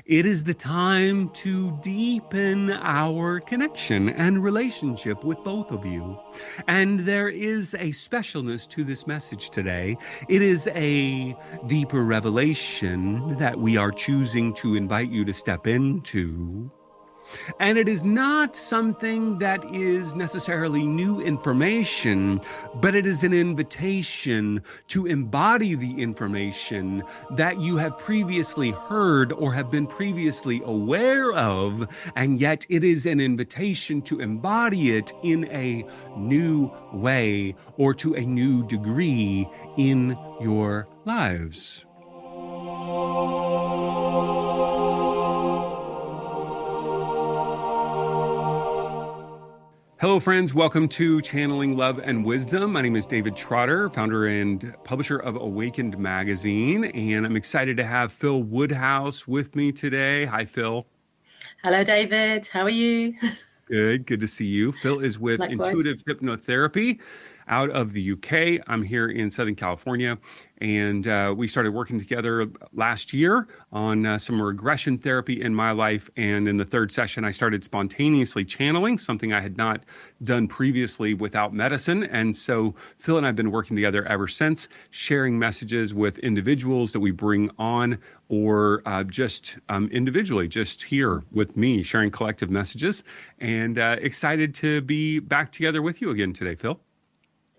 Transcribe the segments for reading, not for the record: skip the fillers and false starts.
It is the time to deepen our connection and relationship with both of you. And there is a specialness to this message today. It is a deeper revelation that we are choosing to invite you to step into. And it is not something that is necessarily new information, but it is an invitation to embody the information that you have previously heard or have been previously aware of, and yet it is an invitation to embody it in a new way or to a new degree in your lives. Hello, friends. Welcome to Channeling Love and Wisdom. My name is David Trotter, founder and publisher of Awakened Magazine, and I'm excited to have Fil Woodhouse with me today. Hi, Fil. Hello, David. How are you? Good to see you. Fil is with Likewise. Intuitive Hypnotherapy out of the UK. I'm here in Southern California, and we started working together last year on some regression therapy in my life. And in the third session, I started spontaneously channeling, something I had not done previously without medicine. And so Fil and I have been working together ever since, sharing messages with individuals that we bring on or just individually, just here with me, sharing collective messages. And excited to be back together with you again today, Fil.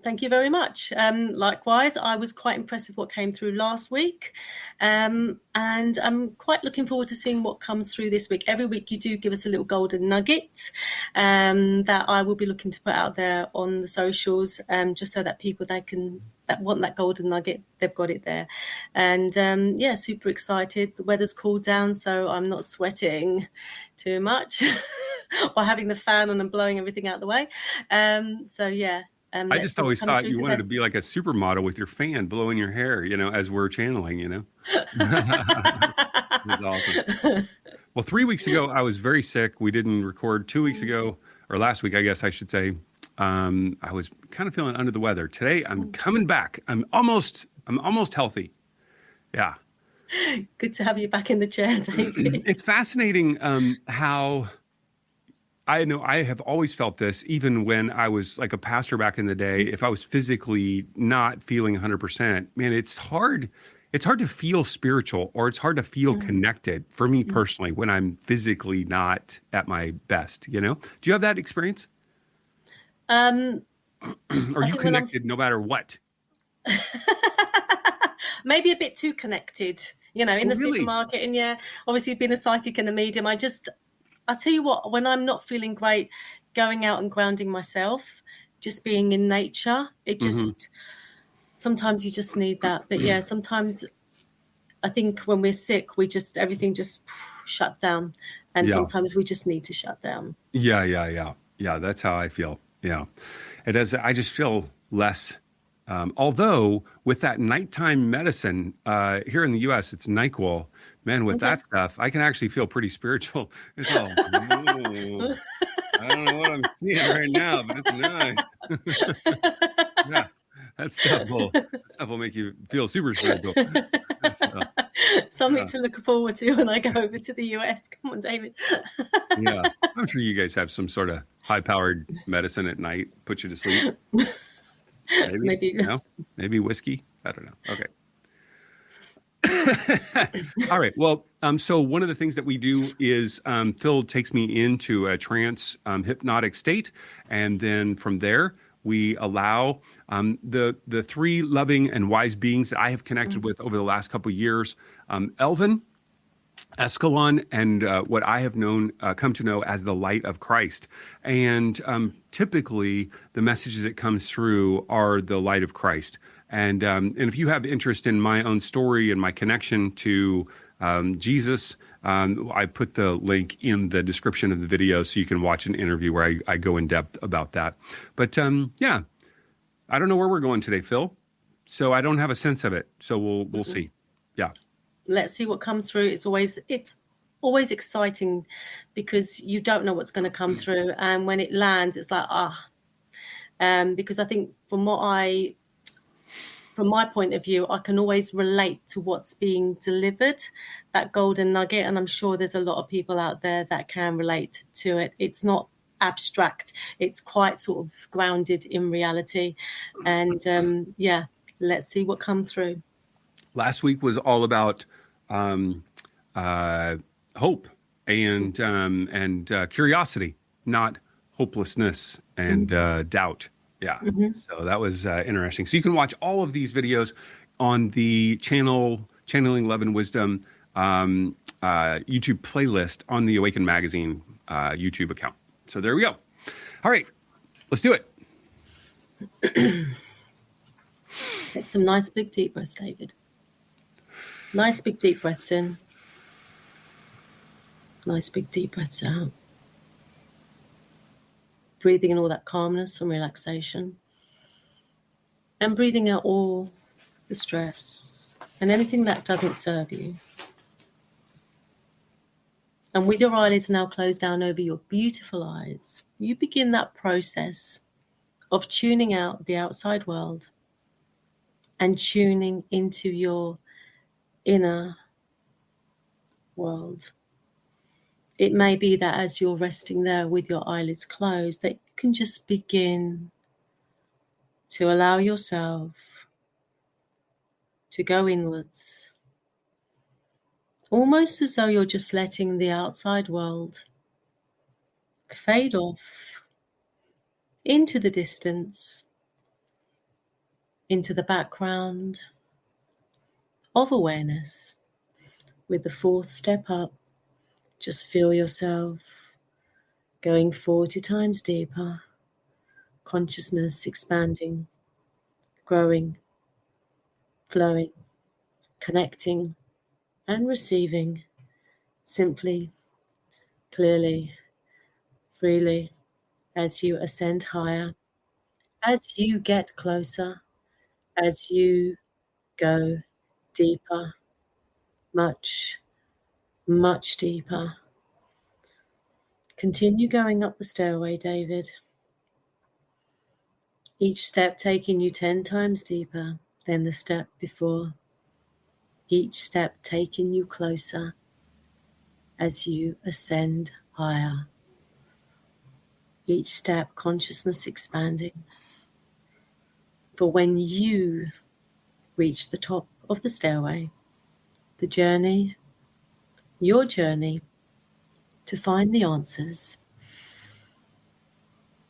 Thank you very much. Likewise, I was quite impressed with what came through last week. And I'm quite looking forward to seeing what comes through this week. Every week you do give us a little golden nugget that I will be looking to put out there on the socials, just so that people that want that golden nugget, they've got it there. And yeah, super excited. The weather's cooled down, so I'm not sweating too much or having the fan on and blowing everything out the way. So yeah. I just always thought you wanted to be like a supermodel with your fan blowing your hair, as we're channeling, It's awesome. Well, 3 weeks ago, I was very sick. We didn't record 2 weeks ago, or last week, I guess I should say. I was kind of feeling under the weather. Today, I'm coming back. I'm almost healthy. Yeah. Good to have you back in the chair, David. It's fascinating how... I know I have always felt this, even when I was like a pastor back in the day. If I was physically not feeling 100%, man, it's hard. It's hard to feel spiritual, or it's hard to feel connected for me personally when I'm physically not at my best. Do you have that experience? Are you connected no matter what? Maybe a bit too connected, in the supermarket. And yeah, obviously being a psychic and a medium, I'll tell you what, when I'm not feeling great, going out and grounding myself, just being in nature, it just, sometimes you just need that. But yeah, sometimes I think when we're sick, everything just shut down. And sometimes we just need to shut down. Yeah. That's how I feel. Yeah. It is. I just feel less. Although with that nighttime medicine, here in the US, it's NyQuil. Man, with that stuff, I can actually feel pretty spiritual. It's all, I don't know what I'm seeing right now, but it's nice. Yeah, that stuff will make you feel super spiritual. Something to look forward to when I go over to the US. Come on, David. Yeah, I'm sure you guys have some sort of high-powered medicine at night, put you to sleep. Maybe. Maybe whiskey. I don't know. Okay. All right. Well, so one of the things that we do is Fil takes me into a trance hypnotic state. And then from there, we allow the three loving and wise beings that I have connected with over the last couple of years, Elvin, Escalon, and what I have come to know as the light of Christ. And typically, the messages that comes through are the light of Christ. And if you have interest in my own story and my connection to Jesus, I put the link in the description of the video so you can watch an interview where I go in depth about that. But yeah, I don't know where we're going today, Fil. So I don't have a sense of it. So we'll see. Yeah. Let's see what comes through. It's always exciting because you don't know what's going to come through, and when it lands, it's like because I think from what from my point of view, I can always relate to what's being delivered, that golden nugget. And I'm sure there's a lot of people out there that can relate to it. It's not abstract. It's quite sort of grounded in reality. And yeah, let's see what comes through. Last week was all about hope and curiosity, not hopelessness and doubt. Yeah. So that was interesting. So you can watch all of these videos on the Channeling Love and Wisdom YouTube playlist on the Awaken Magazine YouTube account. So there we go. All right, let's do it. Take some nice big deep breaths, David. Nice big deep breaths in. Nice big deep breaths out. Breathing in all that calmness and relaxation. And breathing out all the stress and anything that doesn't serve you. And with your eyelids now closed down over your beautiful eyes, you begin that process of tuning out the outside world and tuning into your inner world. It may be that as you're resting there with your eyelids closed, that you can just begin to allow yourself to go inwards, almost as though you're just letting the outside world fade off into the distance, into the background of awareness. With the fourth step up, just feel yourself going 40 times deeper, consciousness expanding, growing, flowing, connecting, and receiving simply, clearly, freely as you ascend higher, as you get closer, as you go deeper, much, much deeper. Continue going up the stairway, David. Each step taking you 10 times deeper than the step before. Each step taking you closer as you ascend higher. Each step, consciousness expanding. For when you reach the top of the stairway, the journey, your journey to find the answers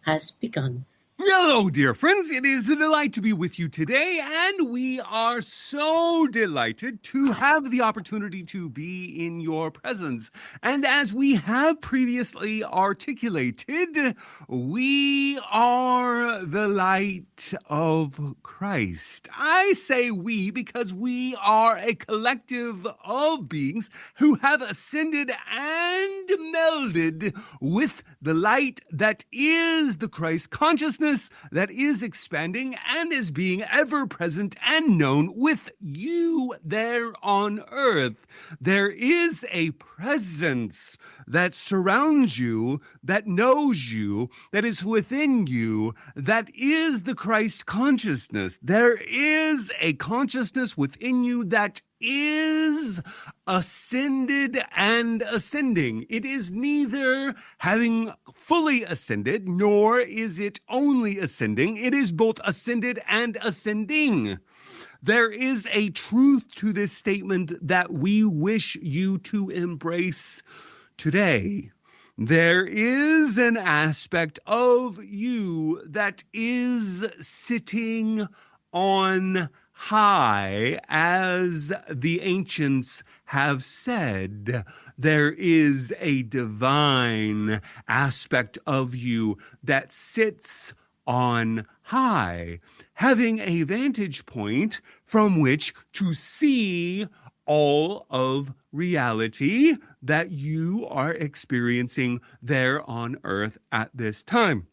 has begun. Hello, dear friends. It is a delight to be with you today, and we are so delighted to have the opportunity to be in your presence. And as we have previously articulated, we are the light of Christ. I say we because we are a collective of beings who have ascended and melded with the light that is the Christ consciousness that is expanding and is being ever present and known with you there on earth. There is a presence that surrounds you, that knows you, that is within you, that is the Christ consciousness. There is a consciousness within you that is ascended and ascending. It is neither having fully ascended, nor is it only ascending. It is both ascended and ascending. There is a truth to this statement that we wish you to embrace today. There is an aspect of you that is sitting on high, as the ancients have said. There is a divine aspect of you that sits on high, having a vantage point from which to see all of reality that you are experiencing there on earth at this time.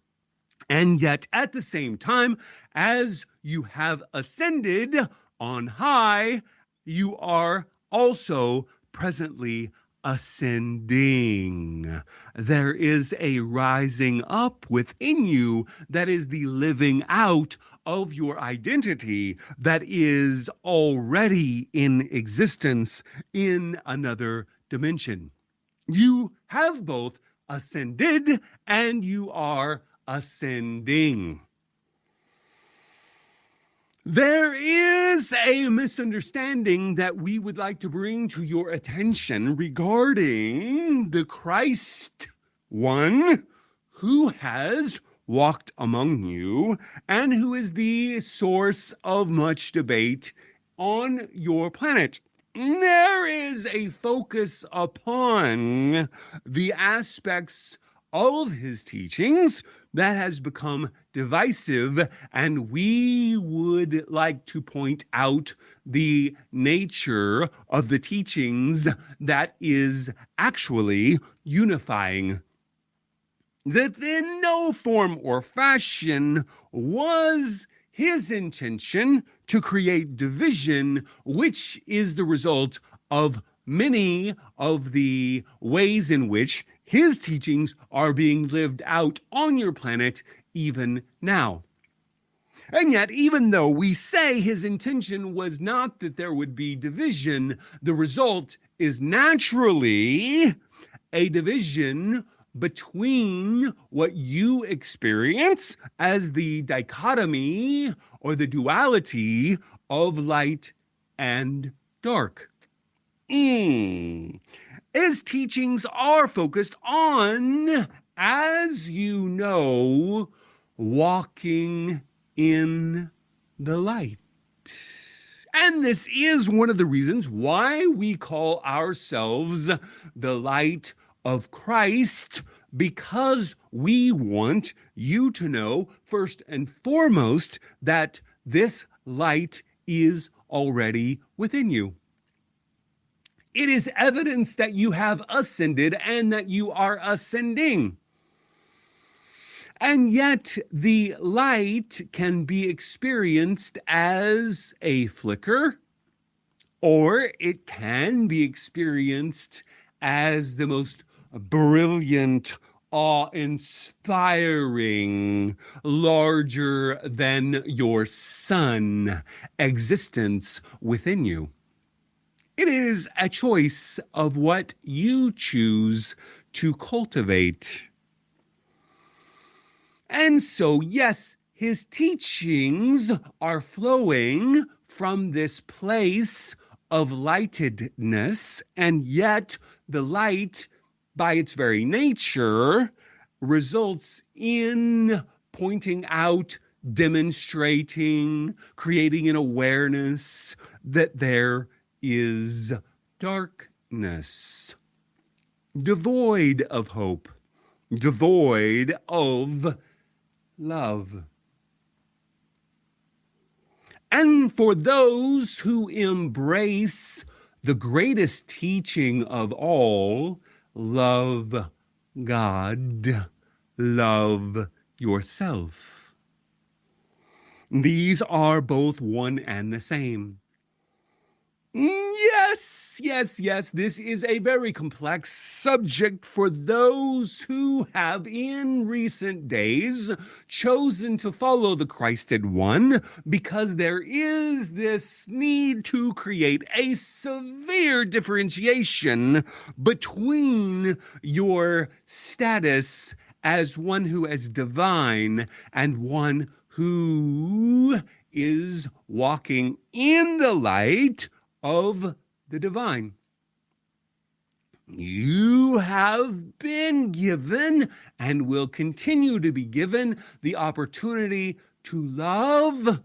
And yet, at the same time, as you have ascended on high, you are also presently ascending. There is a rising up within you that is the living out of your identity that is already in existence in another dimension. You have both ascended and you are ascending. There is a misunderstanding that we would like to bring to your attention regarding the Christ one who has walked among you and who is the source of much debate on your planet. There is a focus upon the aspects of his teachings that has become divisive, and we would like to point out the nature of the teachings that is actually unifying. That in no form or fashion was his intention to create division, which is the result of many of the ways in which his teachings are being lived out on your planet even now. And yet, even though we say his intention was not that there would be division, the result is naturally a division between what you experience as the dichotomy or the duality of light and dark. His teachings are focused on, as you know, walking in the light. And this is one of the reasons why we call ourselves the light of Christ, because we want you to know, first and foremost, that this light is already within you. It is evidence that you have ascended and that you are ascending. And yet the light can be experienced as a flicker, or it can be experienced as the most brilliant, awe-inspiring, larger than your sun existence within you. It is a choice of what you choose to cultivate. And so, yes, his teachings are flowing from this place of lightedness, and yet the light, by its very nature, results in pointing out, demonstrating, creating an awareness that there is darkness, devoid of hope, devoid of love. And for those who embrace the greatest teaching of all, love God, love yourself, these are both one and the same. Yes, this is a very complex subject for those who have in recent days chosen to follow the Christed one, because there is this need to create a severe differentiation between your status as one who is divine and one who is walking in the light of the divine. You have been given and will continue to be given the opportunity to love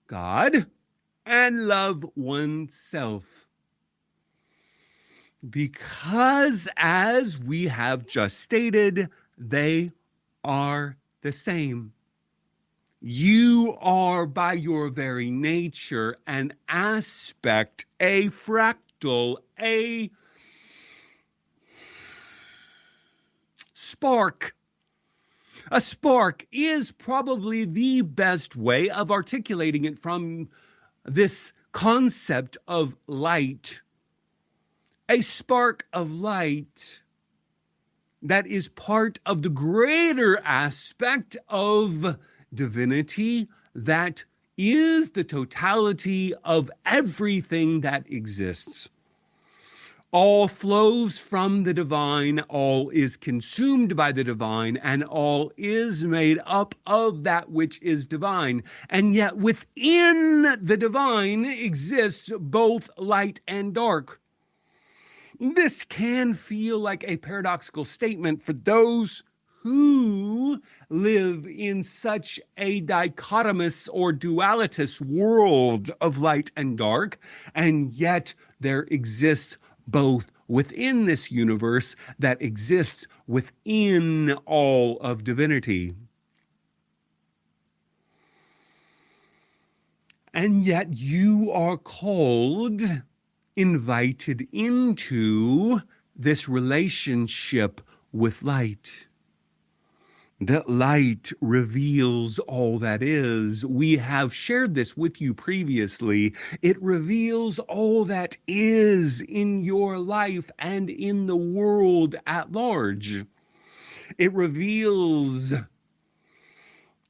God and love oneself. Because, as we have just stated, they are the same. You are, by your very nature, an aspect, a fractal, a spark. A spark is probably the best way of articulating it from this concept of light. a spark of light that is part of the greater aspect of divinity that is the totality of everything that exists. All flows from the divine, all is consumed by the divine, and all is made up of that which is divine. And yet within the divine exists both light and dark. This can feel like a paradoxical statement for those who live in such a dichotomous or dualitous world of light and dark, and yet there exists both within this universe that exists within all of divinity. And yet you are called, invited into this relationship with light. That light reveals all that is. We have shared this with you previously. It reveals all that is in your life and in the world at large. It reveals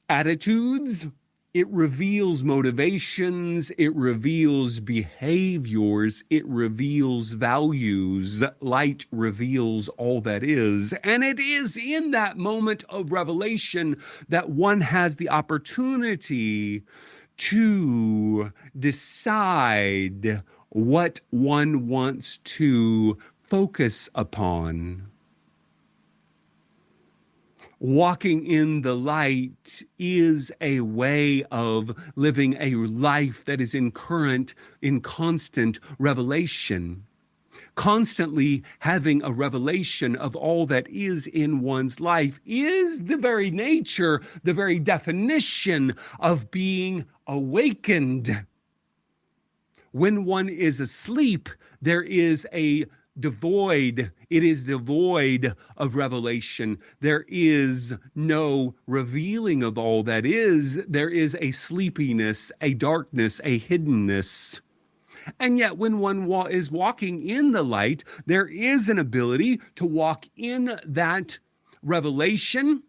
attitudes. It reveals motivations, it reveals behaviors, it reveals values. Light reveals all that is. And it is in that moment of revelation that one has the opportunity to decide what one wants to focus upon. Walking in the light is a way of living a life that is in constant revelation. Constantly having a revelation of all that is in one's life is the very nature, the very definition of being awakened. When one is asleep, there is a devoid. It is devoid of revelation. There is no revealing of all that is. There is a sleepiness, a darkness, a hiddenness. And yet when one is walking in the light, there is an ability to walk in that revelation,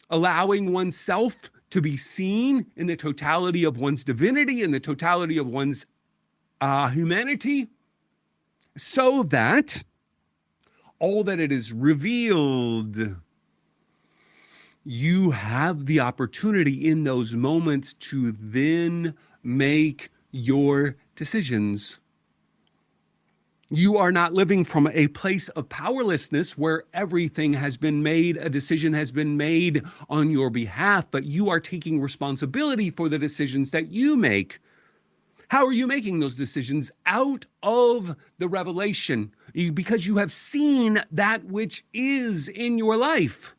allowing oneself to be seen in the totality of one's divinity, in the totality of one's humanity, so that all that it is revealed, you have the opportunity in those moments to then make your decisions. You are not living from a place of powerlessness where everything has been made, a decision has been made on your behalf, but you are taking responsibility for the decisions that you make. How are you making those decisions? Out of the revelation, because you have seen that which is in your life.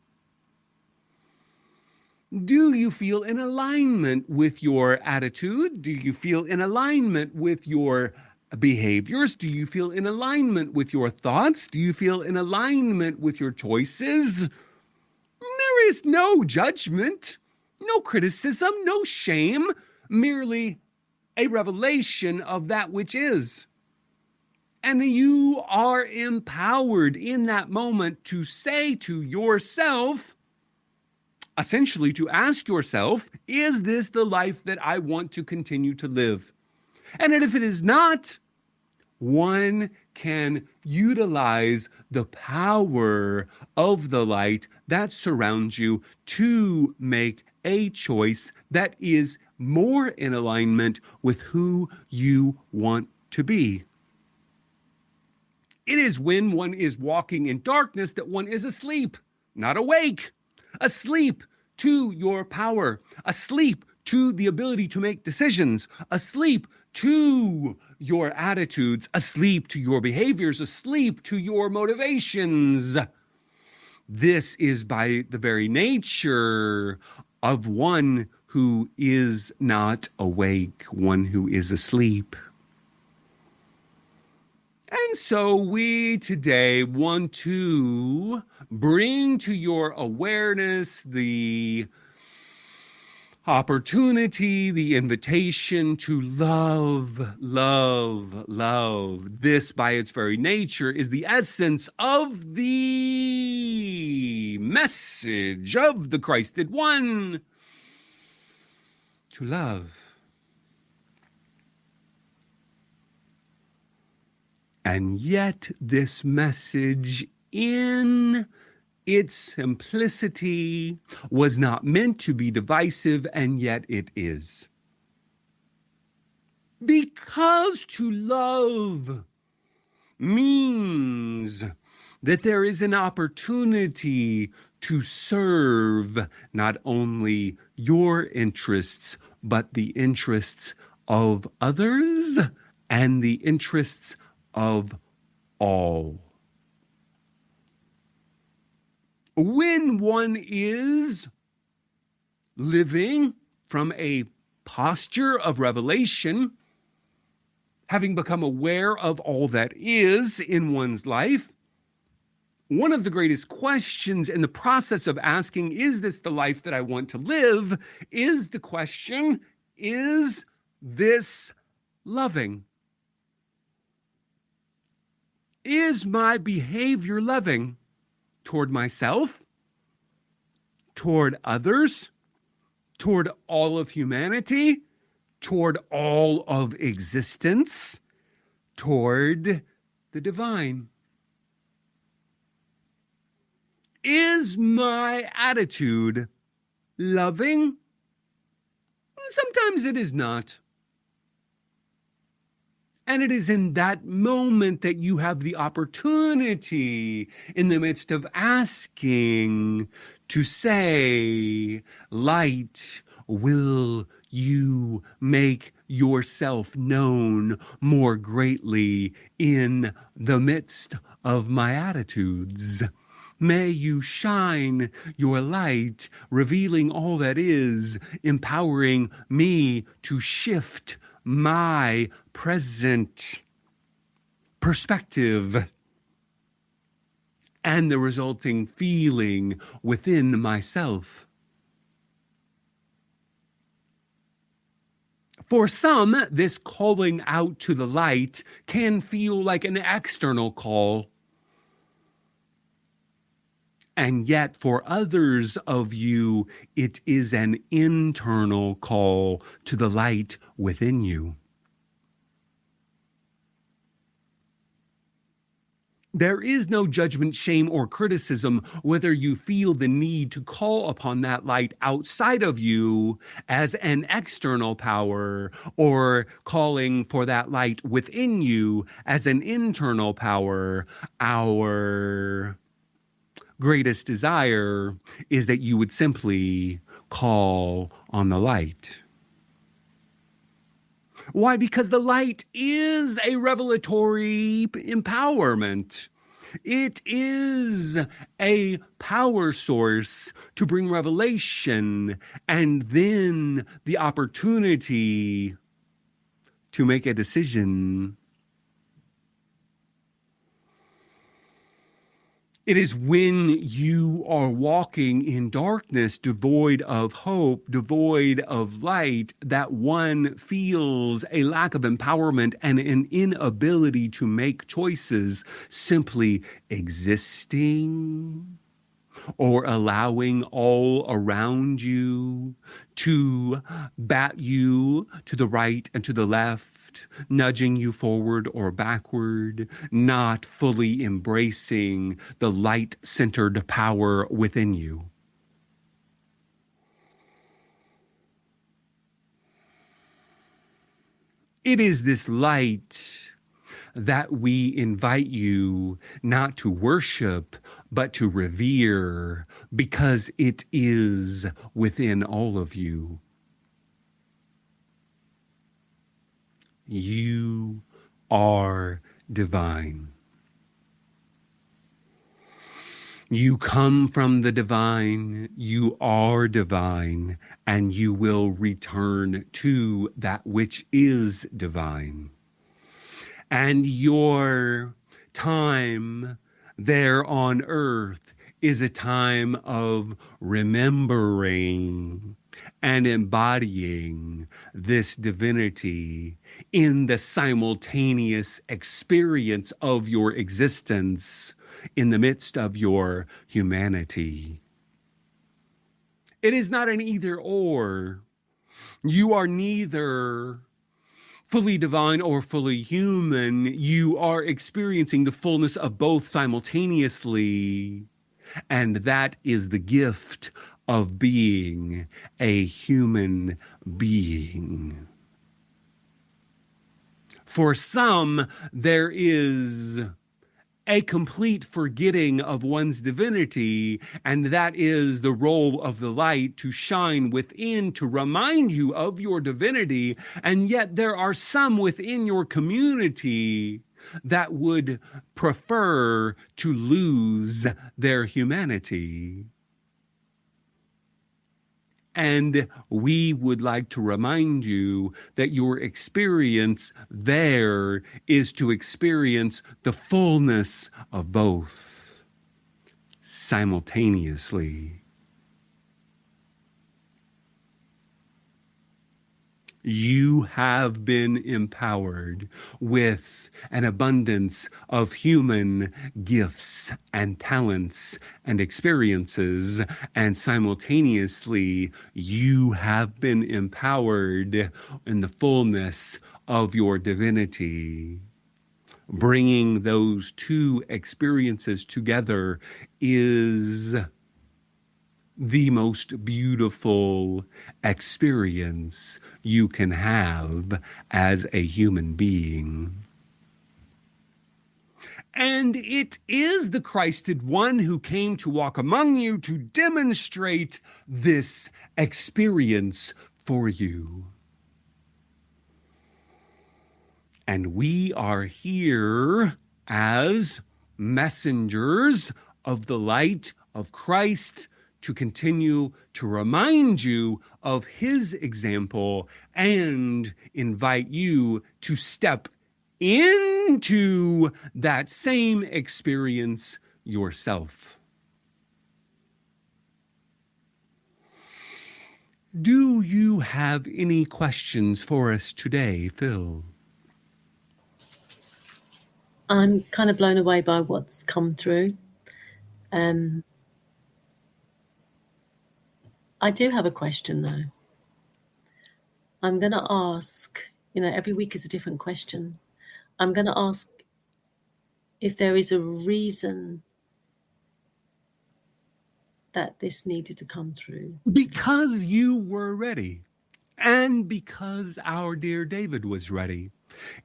Do you feel in alignment with your attitude? Do you feel in alignment with your behaviors? Do you feel in alignment with your thoughts? Do you feel in alignment with your choices? There is no judgment, no criticism, no shame, merely a revelation of that which is. And you are empowered in that moment to say to yourself, essentially to ask yourself, is this the life that I want to continue to live? And if it is not, one can utilize the power of the light that surrounds you to make a choice that is more in alignment with who you want to be. It is when one is walking in darkness that one is asleep, not awake. Asleep to your power, asleep to the ability to make decisions, asleep to your attitudes, asleep to your behaviors, asleep to your motivations. This is by the very nature of one who is not awake, one who is asleep. And so we today want to bring to your awareness the opportunity, the invitation to love, love, love. This, by its very nature, is the essence of the message of the Christed One. To love. And yet this message in its simplicity was not meant to be divisive, and yet it is. Because to love means that there is an opportunity to serve not only your interests, but the interests of others and the interests of all. When one is living from a posture of revelation, having become aware of all that is in one's life, one of the greatest questions in the process of asking, is this the life that I want to live, is the question, is this loving? Is my behavior loving toward myself, toward others, toward all of humanity, toward all of existence, toward the divine? Is my attitude loving? Sometimes it is not. And it is in that moment that you have the opportunity, in the midst of asking, to say, light, will you make yourself known more greatly in the midst of my attitudes? May you shine your light, revealing all that is, empowering me to shift my present perspective and the resulting feeling within myself. For some, this calling out to the light can feel like an external call. And yet, for others of you, it is an internal call to the light within you. There is no judgment, shame, or criticism whether you feel the need to call upon that light outside of you as an external power, or calling for that light within you as an internal power. Our greatest desire is that you would simply call on the light. Why? Because the light is a revelatory empowerment. It is a power source to bring revelation, and then the opportunity to make a decision. It is when you are walking in darkness, devoid of hope, devoid of light, that one feels a lack of empowerment and an inability to make choices, simply existing or allowing all around you to bat you to the right and to the left, nudging you forward or backward, not fully embracing the light-centered power within you. It is this light that we invite you not to worship, but to revere, because it is within all of you. You are divine. You come from the divine, you are divine, and you will return to that which is divine. And your time there on earth is a time of remembering and embodying this divinity in the simultaneous experience of your existence in the midst of your humanity. It is not an either or. You are neither fully divine or fully human. You are experiencing the fullness of both simultaneously. And that is the gift of being a human being. For some, there is a complete forgetting of one's divinity, and that is the role of the light to shine within to remind you of your divinity. And yet there are some within your community that would prefer to lose their humanity. And we would like to remind you that your experience there is to experience the fullness of both simultaneously. You have been empowered with an abundance of human gifts and talents and experiences, and simultaneously, you have been empowered in the fullness of your divinity. Bringing those two experiences together is the most beautiful experience you can have as a human being. And it is the Christed One who came to walk among you to demonstrate this experience for you. And we are here as messengers of the light of Christ to continue to remind you of his example and invite you to step into that same experience yourself. Do you have any questions for us today, Phil? I'm kind of blown away by what's come through. I do have a question, though. I'm going to ask, every week is a different question. I'm going to ask if there is a reason that this needed to come through. Because you were ready, and because our dear David was ready.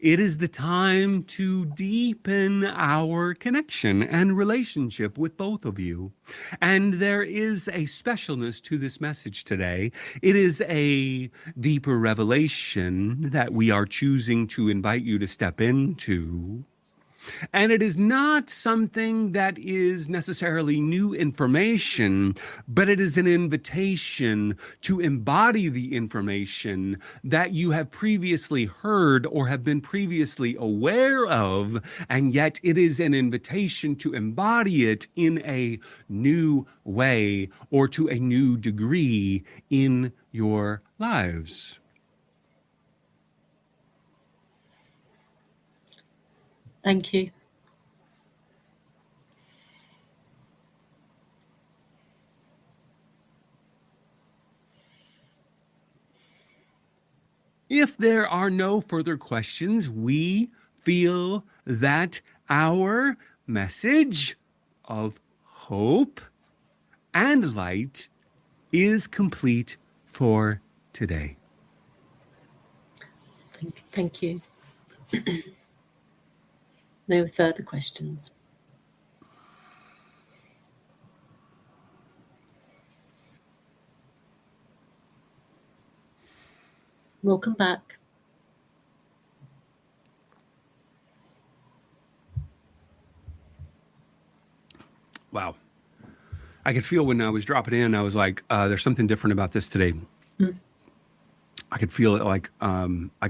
It is the time to deepen our connection and relationship with both of you. And there is a specialness to this message today. It is a deeper revelation that we are choosing to invite you to step into. And it is not something that is necessarily new information, but it is an invitation to embody the information that you have previously heard or have been previously aware of, and yet it is an invitation to embody it in a new way or to a new degree in your lives. Thank you. If there are no further questions, we feel that our message of hope and light is complete for today. Thank you. No further questions. Welcome back. Wow. I could feel when I was dropping in, I was like, there's something different about this today. I could feel it like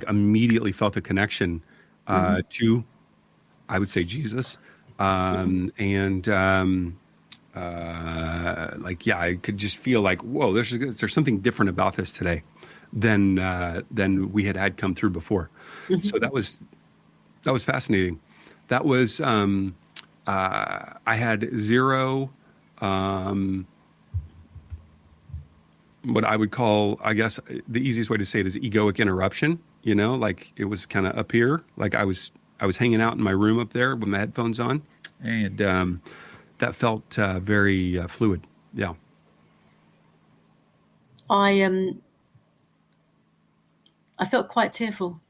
immediately felt a connection to, I would say, Jesus. And like, yeah, I could just feel like, whoa, there's something different about this today than we had come through before. So that was fascinating. That was I had zero what I would call, I guess the easiest way to say it is egoic interruption. You know, like it was kind of up here, like I was hanging out in my room up there with my headphones on, and that felt very fluid. Yeah. I felt quite tearful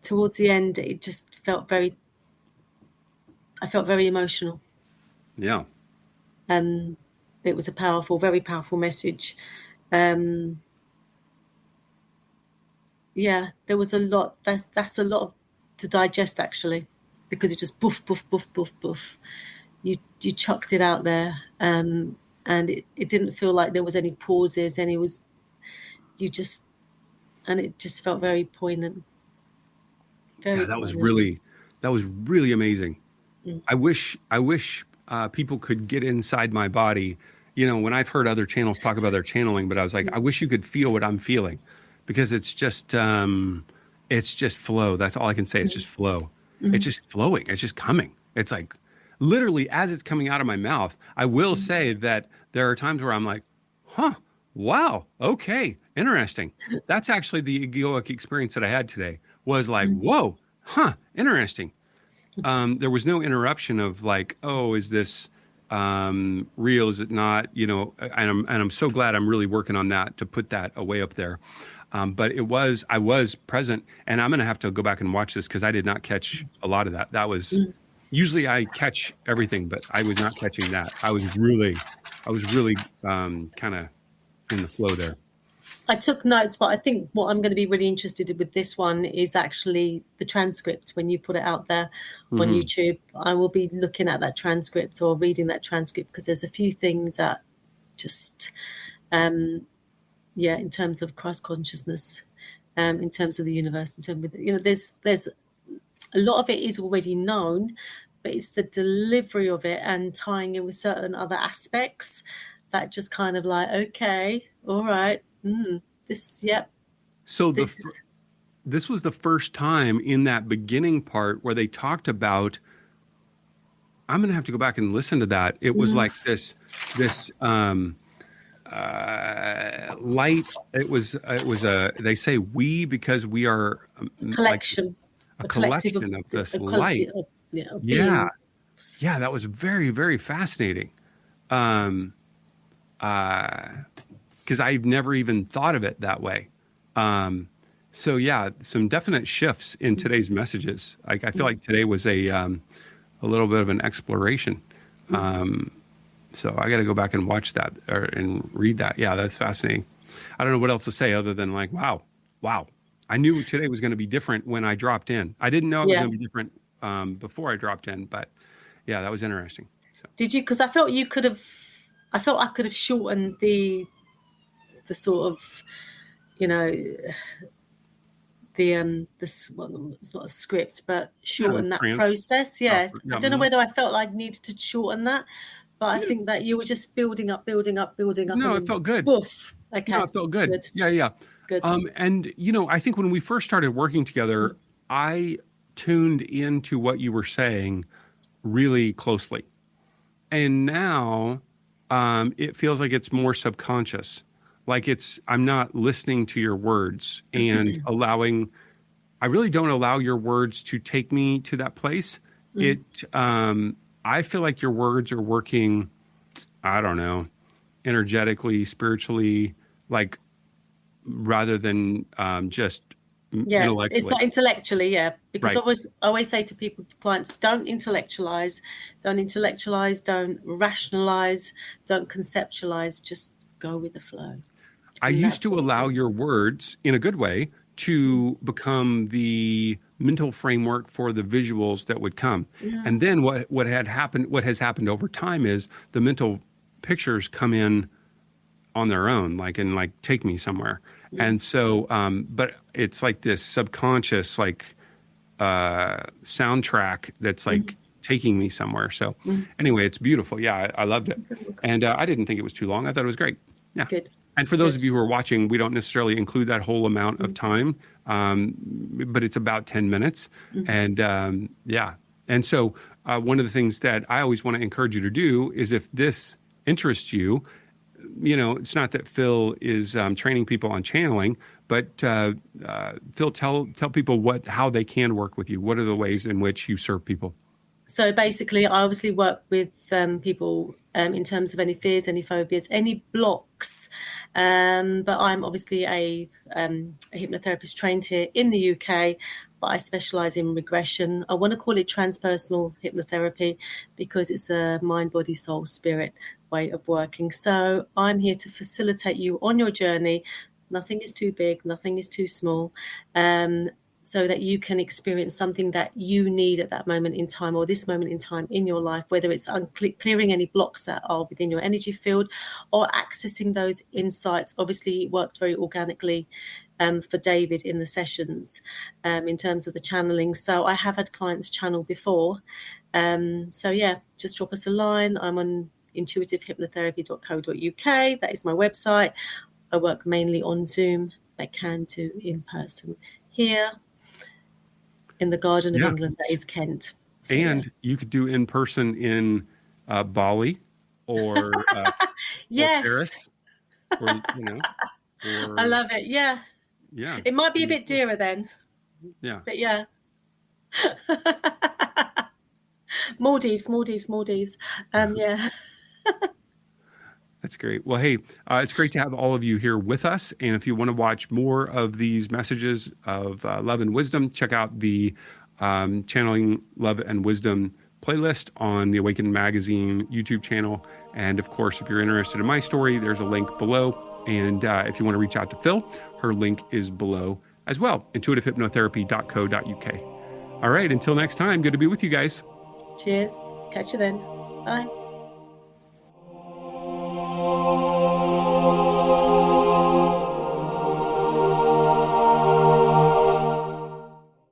towards the end. It just felt I felt very emotional. Yeah. It was a very powerful message. Yeah, there was a lot. That's a lot to digest, actually, because it just boof, boof, boof, boof, boof. You chucked it out there, and it didn't feel like there was any pauses, and it just felt very poignant. Very Yeah, poignant. that was really amazing. I wish people could get inside my body. You know, when I've heard other channels talk about their channeling, but I was like, I wish you could feel what I'm feeling, because it's just flow. That's all I can say. It's just flow. It's just flowing. It's just coming. It's like literally as it's coming out of my mouth. I will say that there are times where I'm like, huh, wow, okay, interesting. That's actually the egoic experience that I had today, was like, whoa, huh, interesting. There was no interruption of like, oh, is this real? Is it not? You know, and I'm so glad I'm really working on that to put that away up there. But I was present, and I'm going to have to go back and watch this because I did not catch a lot of that. That was usually I catch everything, but I was not catching that. I was really kind of in the flow there. I took notes, but I think what I'm going to be really interested in with this one is actually the transcript. When you put it out there on YouTube, I will be looking at that transcript or reading that transcript, because there's a few things that just, in terms of Christ consciousness, in terms of the universe, in terms of, you know, there's a lot of it is already known, but it's the delivery of it and tying in with certain other aspects that just kind of like, okay, all right. So this was the first time in that beginning part where they talked about, I'm going to have to go back and listen to that. It was like this light. It was they say we, because we are collection, like a collection of this light. Yeah. That was very, very fascinating. Because I've never even thought of it that way. So yeah, some definite shifts in today's messages. I feel like today was a little bit of an exploration. So I got to go back and watch that and read that. Yeah, that's fascinating. I don't know what else to say other than like, wow. I knew today was going to be different when I dropped in. I didn't know it was going to be different before I dropped in, but yeah, that was interesting. So. Did you? Because I felt I could have shortened the sort of, you know, it's not a script, but shorten that process. Yeah. I don't know whether I felt like I needed to shorten that, but I think that you were just building up. No, it felt good. Woof. Okay. No, it felt good. Yeah. Good. And you know, I think when we first started working together, I tuned into what you were saying really closely, and now it feels like it's more subconscious. Like I'm not listening to your words and I really don't allow your words to take me to that place. I feel like your words are working, I don't know, energetically, spiritually, like rather than just intellectually. It's not intellectually, because I always say to people, clients, don't intellectualize, don't rationalize, don't conceptualize, just go with the flow. I used to allow your words in a good way to become the mental framework for the visuals that would come. And then what has happened over time is the mental pictures come in on their own, like take me somewhere. And so, but it's like this subconscious, like, soundtrack that's like taking me somewhere. So anyway, it's beautiful. Yeah, I loved it. And I didn't think it was too long. I thought it was great. Yeah. Good. And for those of you who are watching, we don't necessarily include that whole amount of time, but it's about 10 minutes. And yeah. And so one of the things that I always want to encourage you to do is, if this interests you, it's not that Phil is training people on channeling, but Phil, tell people how they can work with you. What are the ways in which you serve people? So basically, I obviously work with people in terms of any fears, any phobias, any blocks. But I'm obviously a hypnotherapist trained here in the UK, but I specialize in regression. I want to call it transpersonal hypnotherapy because it's a mind, body, soul, spirit way of working. So I'm here to facilitate you on your journey. Nothing is too big, nothing is too small. So that you can experience something that you need at that moment in time, or this moment in time in your life, whether it's clearing any blocks that are within your energy field or accessing those insights. Obviously, it worked very organically for David in the sessions in terms of the channeling. So I have had clients channel before. So yeah, just drop us a line. I'm on intuitivehypnotherapy.co.uk. That is my website. I work mainly on Zoom. I can do in person here in the Garden of England, that is Kent. So, and you could do in person in Bali or yes, or Paris, or, I love it. Yeah. It might be a bit dearer then. Yeah. But yeah. Maldives. Yeah. That's great. Well, hey, it's great to have all of you here with us. And if you want to watch more of these messages of love and wisdom, check out the Channeling Love and Wisdom playlist on the Awaken Magazine YouTube channel. And of course, if you're interested in my story, there's a link below. And if you want to reach out to Phil, her link is below as well, intuitivehypnotherapy.co.uk. All right, until next time, good to be with you guys. Cheers. Catch you then. Bye.